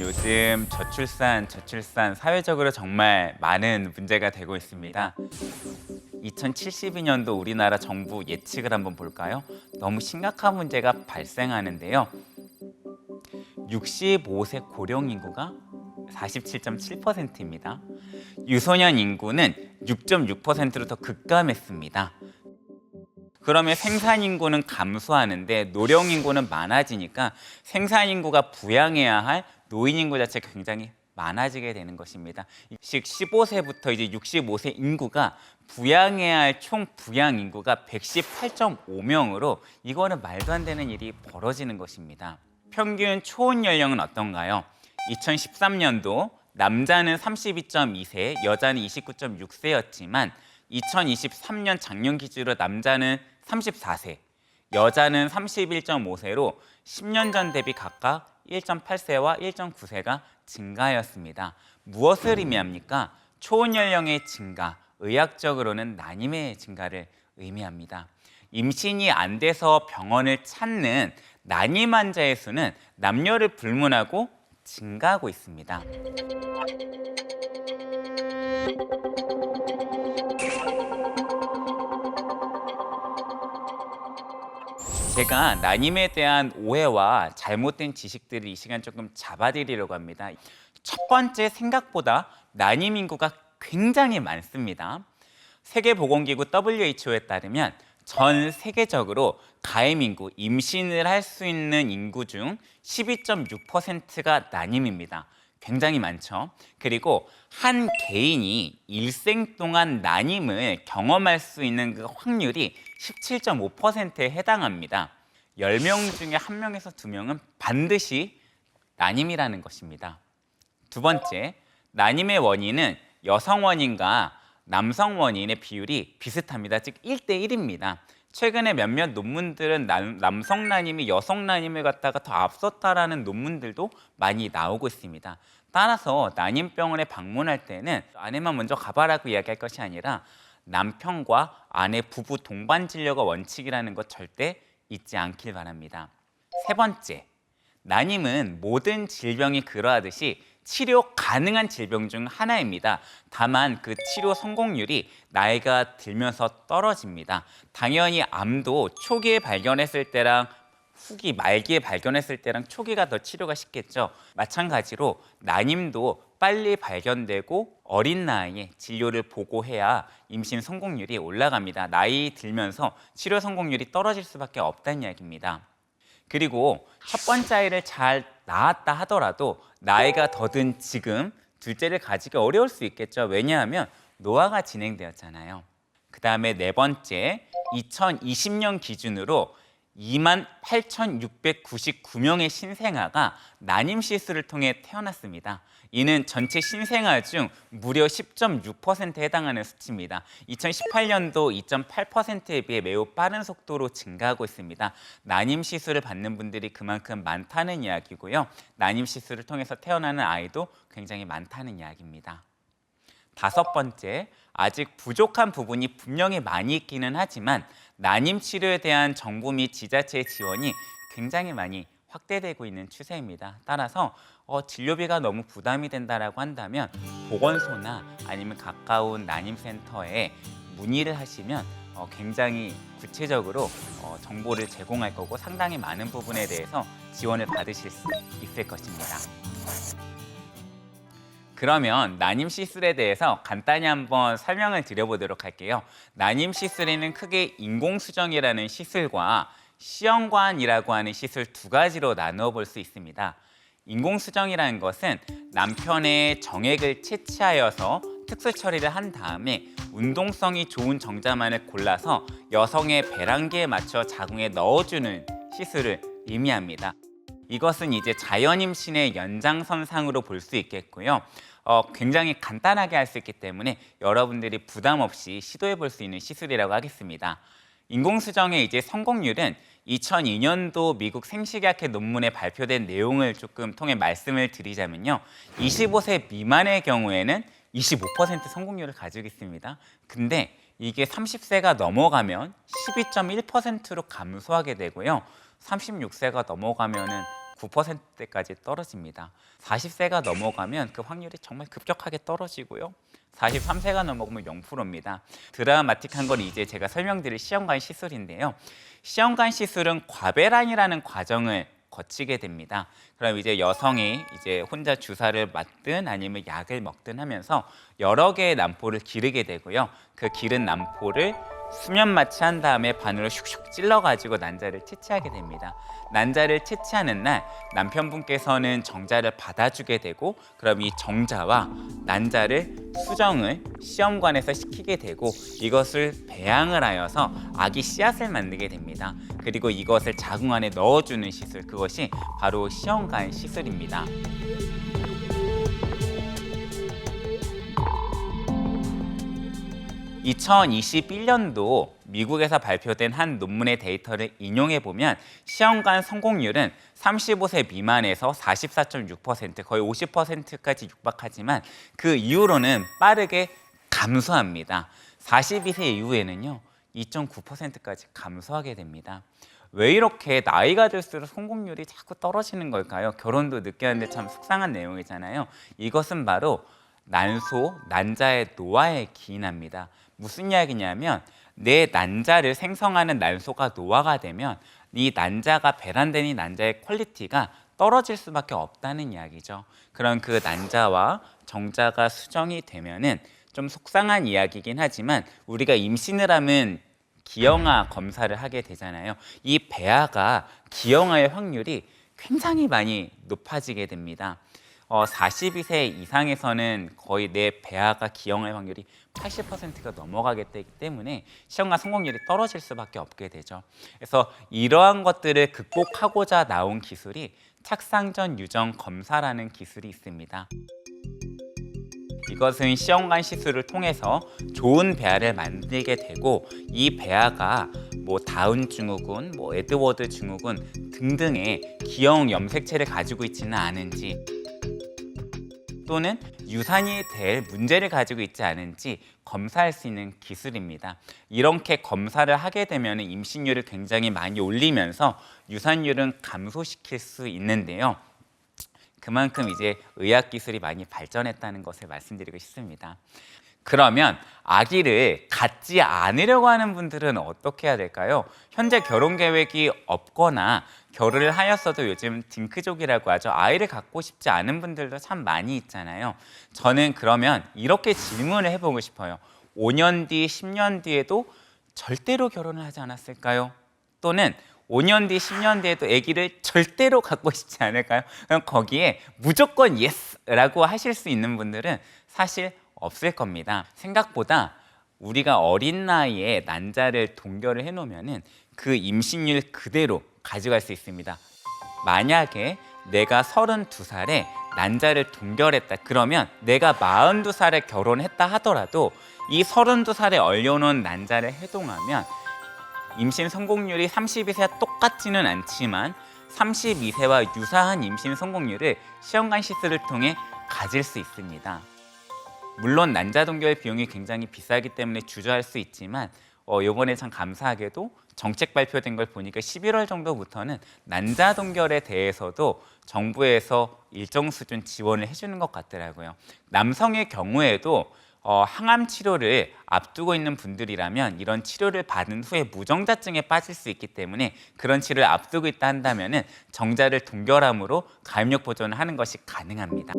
요즘 저출산 사회적으로 정말 많은 문제가 되고 있습니다. 2072년도 우리나라 정부 예측을 한번 볼까요? 너무 심각한 문제가 발생하는데요. 65세 고령 인구가 47.7%입니다. 유소년 인구는 6.6%로 더 급감했습니다. 그러면 생산 인구는 감소하는데 노령 인구는 많아지니까 생산 인구가 부양해야 할 노인 인구 자체가 굉장히 많아지게 되는 것입니다. 15세부터 이제 65세 인구가 부양해야 할 총 부양 인구가 118.5명으로 이거는 말도 안 되는 일이 벌어지는 것입니다. 평균 초혼 연령은 어떤가요? 2013년도 남자는 32.2세, 여자는 29.6세였지만 2023년 작년 기준으로 남자는 34세, 여자는 31.5세로 10년 전 대비 각각 1.8세와 1.9세가 증가하였습니다. 무엇을 의미합니까? 초혼 연령의 증가, 의학적으로는 난임의 증가를 의미합니다. 임신이 안 돼서 병원을 찾는 난임 환자의 수는 남녀를 불문하고 증가하고 있습니다. 제가 난임에 대한 오해와 잘못된 지식들을 이 시간 조금 잡아드리려고 합니다. 첫 번째, 생각보다 난임 인구가 굉장히 많습니다. 세계보건기구 WHO에 따르면 전 세계적으로 가임 인구, 임신을 할 수 있는 인구 중 12.6%가 난임입니다. 굉장히 많죠. 그리고 한 개인이 일생 동안 난임을 경험할 수 있는 그 확률이 17.5%에 해당합니다. 10명 중에 1명에서 2명은 반드시 난임이라는 것입니다. 두 번째, 난임의 원인은 여성 원인과 남성 원인의 비율이 비슷합니다. 즉 1대1입니다. 최근에 몇몇 논문들은 남성 난임이 여성 난임을 갖다가 더 앞섰다라는 논문들도 많이 나오고 있습니다. 따라서 난임병원에 방문할 때는 아내만 먼저 가봐라고 이야기할 것이 아니라 남편과 아내 부부 동반 진료가 원칙이라는 것 절대 잊지 않길 바랍니다. 세 번째, 난임은 모든 질병이 그러하듯이 치료 가능한 질병 중 하나입니다. 다만 그 치료 성공률이 나이가 들면서 떨어집니다. 당연히 암도 초기에 발견했을 때랑 후기 말기에 발견했을 때랑 초기가 더 치료가 쉽겠죠. 마찬가지로 난임도 빨리 발견되고 어린 나이에 진료를 보고 해야 임신 성공률이 올라갑니다. 나이 들면서 치료 성공률이 떨어질 수밖에 없다는 이야기입니다. 그리고 첫 번째 아이를 잘 낳았다 하더라도 나이가 더 든 지금 둘째를 가지기 어려울 수 있겠죠. 왜냐하면 노화가 진행되었잖아요. 그 다음에 네 번째, 2020년 기준으로 28,699명의 신생아가 난임 시술을 통해 태어났습니다. 이는 전체 신생아 중 무려 10.6%에 해당하는 수치입니다. 2018년도 2.8%에 비해 매우 빠른 속도로 증가하고 있습니다. 난임 시술을 받는 분들이 그만큼 많다는 이야기고요. 난임 시술을 통해서 태어나는 아이도 굉장히 많다는 이야기입니다. 다섯 번째, 아직 부족한 부분이 분명히 많이 있기는 하지만 난임 치료에 대한 정부 및 지자체의 지원이 굉장히 많이 확대되고 있는 추세입니다. 따라서 진료비가 너무 부담이 된다라고 한다면 보건소나 아니면 가까운 난임센터에 문의를 하시면 굉장히 구체적으로 정보를 제공할 거고 상당히 많은 부분에 대해서 지원을 받으실 수 있을 것입니다. 그러면 난임 시술에 대해서 간단히 한번 설명을 드려보도록 할게요. 난임 시술에는 크게 인공수정이라는 시술과 시험관이라고 하는 시술 두 가지로 나누어 볼 수 있습니다. 인공수정이라는 것은 남편의 정액을 채취하여서 특수 처리를 한 다음에 운동성이 좋은 정자만을 골라서 여성의 배란기에 맞춰 자궁에 넣어주는 시술을 의미합니다. 이것은 이제 자연임신의 연장선상으로 볼 수 있겠고요. 굉장히 간단하게 할 수 있기 때문에 여러분들이 부담 없이 시도해 볼 수 있는 시술이라고 하겠습니다. 인공수정의 이제 성공률은 2002년도 미국 생식의학회 논문에 발표된 내용을 조금 통해 말씀을 드리자면요. 25세 미만의 경우에는 25% 성공률을 가지고 있습니다. 근데 이게 30세가 넘어가면 12.1%로 감소하게 되고요. 36세가 넘어가면은 9%까지 떨어집니다. 40세가 넘어가면 그 확률이 정말 급격하게 떨어지고요. 43세가 넘어가면 0%입니다. 드라마틱한 건 이제 제가 설명드릴 시험관 시술인데요. 시험관 시술은 과배란이라는 과정을 거치게 됩니다. 그럼 이제 여성이 이제 혼자 주사를 맞든 아니면 약을 먹든 하면서 여러 개의 난포를 기르게 되고요. 그 기른 난포를 수면 마취한 다음에 바늘로 슉슉 찔러가지고 난자를 채취하게 됩니다. 난자를 채취하는 날 남편분께서는 정자를 받아주게 되고 그럼 이 정자와 난자를 수정을 시험관에서 시키게 되고 이것을 배양을 하여서 아기 씨앗을 만들게 됩니다. 그리고 이것을 자궁 안에 넣어주는 시술, 그것이 바로 시험관 시술입니다. 2021년도 미국에서 발표된 한 논문의 데이터를 인용해 보면 시험관 성공률은 35세 미만에서 44.6%, 거의 50%까지 육박하지만 그 이후로는 빠르게 감소합니다. 42세 이후에는요 2.9%까지 감소하게 됩니다. 왜 이렇게 나이가 들수록 성공률이 자꾸 떨어지는 걸까요? 결혼도 늦게 하는데 참 속상한 내용이잖아요. 이것은 바로 난소, 난자의 노화에 기인합니다. 무슨 이야기냐면 내 난자를 생성하는 난소가 노화가 되면 이 난자가 배란된 이 난자의 퀄리티가 떨어질 수밖에 없다는 이야기죠. 그런 그 난자와 정자가 수정이 되면은 좀 속상한 이야기긴 하지만 우리가 임신을 하면 기형아 검사를 하게 되잖아요. 이 배아가 기형아의 확률이 굉장히 많이 높아지게 됩니다. 42세 이상에서는 거의 내 배아가 기형아의 확률이 80%가 넘어가기 때문에 시험관 성공률이 떨어질 수밖에 없게 되죠. 그래서 이러한 것들을 극복하고자 나온 기술이 착상전 유정 검사라는 기술이 있습니다. 이것은 시험관 시술을 통해서 좋은 배아를 만들게 되고 이 배아가 뭐 다운 증후군, 뭐 에드워드 증후군 등등의 기형 염색체를 가지고 있지는 않은지 또는 유산이 될 문제를 가지고 있지 않은지 검사할 수 있는 기술입니다. 이렇게 검사를 하게 되면 임신율을 굉장히 많이 올리면서 유산율은 감소시킬 수 있는데요. 그만큼 이제 의학 기술이 많이 발전했다는 것을 말씀드리고 싶습니다. 그러면 아기를 갖지 않으려고 하는 분들은 어떻게 해야 될까요? 현재 결혼 계획이 없거나 결혼을 하였어도 요즘 딩크족이라고 하죠. 아이를 갖고 싶지 않은 분들도 참 많이 있잖아요. 저는 그러면 이렇게 질문을 해보고 싶어요. 5년 뒤, 10년 뒤에도 절대로 결혼을 하지 않았을까요? 또는 5년 뒤, 10년 뒤에도 아기를 절대로 갖고 싶지 않을까요? 그럼 거기에 무조건 예스라고 하실 수 있는 분들은 사실 없을 겁니다. 생각보다 우리가 어린 나이에 난자를 동결을 해놓으면 그 임신율 그대로 가져갈 수 있습니다. 만약에 내가 32살에 난자를 동결했다 그러면 내가 42살에 결혼했다 하더라도 이 32살에 얼려놓은 난자를 해동하면 임신 성공률이 32세와 똑같지는 않지만 32세와 유사한 임신 성공률을 시험관 시술을 통해 가질 수 있습니다. 물론 난자 동결 비용이 굉장히 비싸기 때문에 주저할 수 있지만 이번에 참 감사하게도 정책 발표된 걸 보니까 11월 정도부터는 난자 동결에 대해서도 정부에서 일정 수준 지원을 해주는 것 같더라고요. 남성의 경우에도 항암 치료를 앞두고 있는 분들이라면 이런 치료를 받은 후에 무정자증에 빠질 수 있기 때문에 그런 치료를 앞두고 있다 한다면 정자를 동결함으로 가임력 보존을 하는 것이 가능합니다.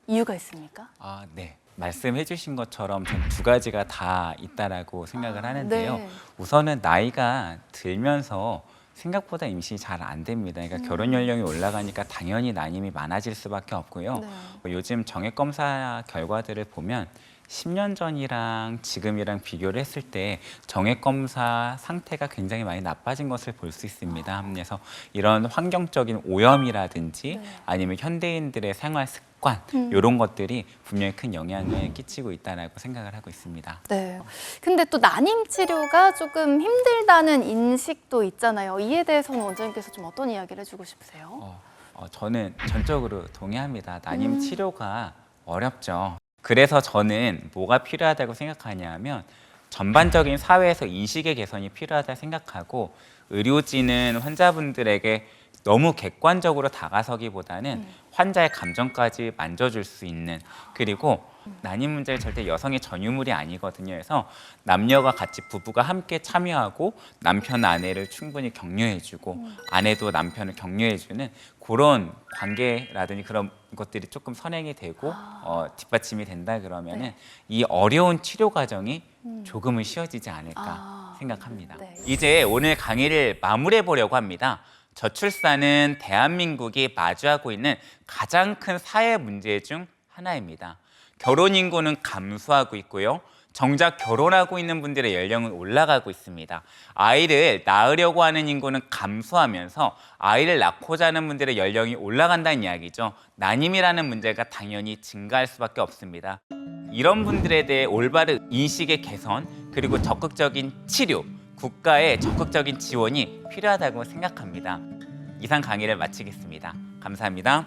이유가 있습니까? 네. 말씀해 주신 것처럼 전 두 가지가 다 있다라고 생각을 하는데요. 네. 우선은 나이가 들면서 생각보다 임신이 잘 안 됩니다. 그러니까 결혼 연령이 올라가니까 당연히 난임이 많아질 수밖에 없고요. 네. 요즘 정액 검사 결과들을 보면 10년 전이랑 지금이랑 비교를 했을 때 정액 검사 상태가 굉장히 많이 나빠진 것을 볼 수 있습니다. 그래서 이런 환경적인 오염이라든지 네. 아니면 현대인들의 생활 습관 이런 것들이 분명히 큰 영향을 끼치고 있다고 생각을 하고 있습니다. 네. 근데 또 난임 치료가 조금 힘들다는 인식도 있잖아요. 이에 대해서는 원장님께서 좀 어떤 이야기를 해주고 싶으세요? 저는 전적으로 동의합니다. 난임 치료가 어렵죠. 그래서 저는 뭐가 필요하다고 생각하냐면 전반적인 사회에서 인식의 개선이 필요하다 생각하고 의료진은 환자분들에게 너무 객관적으로 다가서기보다는 환자의 감정까지 만져줄 수 있는 그리고 난임 문제는 절대 여성의 전유물이 아니거든요. 그래서 남녀가 같이 부부가 함께 참여하고 남편 아내를 충분히 격려해주고 아내도 남편을 격려해주는 그런 관계라든지 그런 것들이 조금 선행이 되고 뒷받침이 된다 그러면은 네. 이 어려운 치료 과정이 조금은 쉬워지지 않을까 생각합니다. 네. 이제 오늘 강의를 마무리해 보려고 합니다. 저출산은 대한민국이 마주하고 있는 가장 큰 사회 문제 중 하나입니다. 결혼 인구는 감소하고 있고요. 정작 결혼하고 있는 분들의 연령은 올라가고 있습니다. 아이를 낳으려고 하는 인구는 감소하면서 아이를 낳고자 하는 분들의 연령이 올라간다는 이야기죠. 난임이라는 문제가 당연히 증가할 수밖에 없습니다. 이런 분들에 대해 올바른 인식의 개선 그리고 적극적인 치료, 국가의 적극적인 지원이 필요하다고 생각합니다. 이상 강의를 마치겠습니다. 감사합니다.